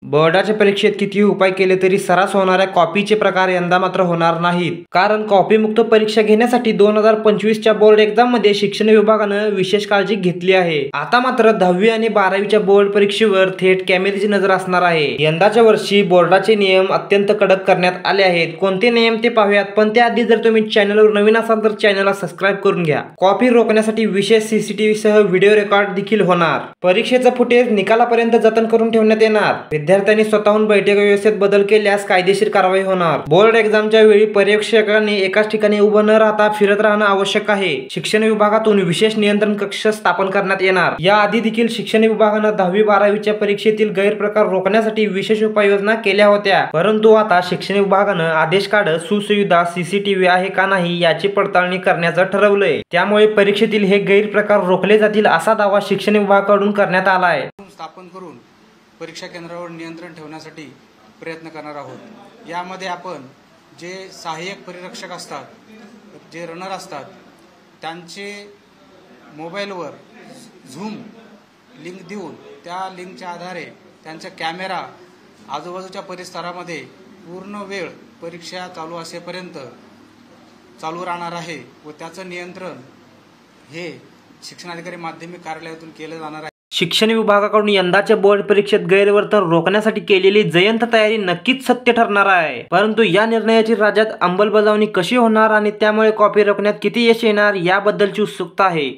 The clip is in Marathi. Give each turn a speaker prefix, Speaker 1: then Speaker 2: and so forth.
Speaker 1: बोर्डाच्या परीक्षेत कितीही उपाय केले तरी सरास होणाऱ्या कॉपीचे प्रकार यंदा मात्र होणार नाहीत, कारण कॉपीमुक्त परीक्षा घेण्यासाठी 2025च्या बोर्ड एक्झाम मध्ये शिक्षण विभागानं विशेष काळजी घेतली आहे। आता मात्र 10वी आणि 12वीच्या बोर्ड परीक्षेवर थेट कॅमेऱ्याची नजर असणार आहे। यंदाच्या वर्षी बोर्डाचे नियम अत्यंत कडक करण्यात आले आहेत। कोणते नियम ते पाहूयात, पण त्याआधी जर तुम्ही चॅनलवर नवीन असाल तर चॅनलला सबस्क्राईब करून घ्या। कॉपी रोखण्यासाठी विशेष सीसीटीव्ही सह व्हिडिओ रेकॉर्ड देखील होणार। परीक्षेचं फुटेज निकालापर्यंत जतन करून ठेवण्यात येणार। विद्यार्थ्यांनी स्वतःहून बैठक व्यवस्थेत बदल केल्यास कायदेशीर कारवाई होणार। बोर्ड एक्झामच्या वेळी पर्यवेक्षकांनी एकाच ठिकाणी उभं न राहता फिरत राहणं आवश्यक आहे। शिक्षण विभागातून विशेष नियंत्रण कक्ष स्थापन करण्यात येणार। याआधी देखील शिक्षण विभागानं 10वी-12वीच्या परीक्षेतील गैरप्रकार रोखण्यासाठी विशेष उपाययोजना केल्या होत्या, परंतु आता शिक्षण विभागानं आदेश काढत सुसुविधा सीसीटीव्ही आहे का नाही याची पडताळणी करण्याचं ठरवलंय। त्यामुळे परीक्षेतील हे गैरप्रकार रोखले जातील असा दावा शिक्षण विभागाकडून करण्यात आला आहे।
Speaker 2: स्थापन करून परीक्षा केंद्रावर नियंत्रण ठेवण्यासाठी प्रयत्न करणार आहोत। यामध्ये आपण जे सहाय्यक परिरक्षक असतात, जे रनर असतात, त्यांचे मोबाईलवर झूम लिंक देऊन त्या लिंकच्या आधारे त्यांचा कॅमेरा आजूबाजूच्या परिसरामध्ये पूर्ण वेळ परीक्षा चालू असेपर्यंत चालू राहणार आहे व त्याचं नियंत्रण हे शिक्षणाधिकारी माध्यमिक कार्यालयातून केलं जाणार आहे।
Speaker 1: शिक्षण विभागाकडून यंदाच्या बोर्ड परीक्षेत गैरवर्तन रोखण्यासाठी केलेली जयंत तयारी नक्कीच सत्य ठरणार आहे, परंतु या निर्णयाची राज्यात अंमलबजावणी कशी होणार आणि त्यामुळे कॉपी रोखण्यात किती यश येणार याबद्दलची उत्सुकता आहे।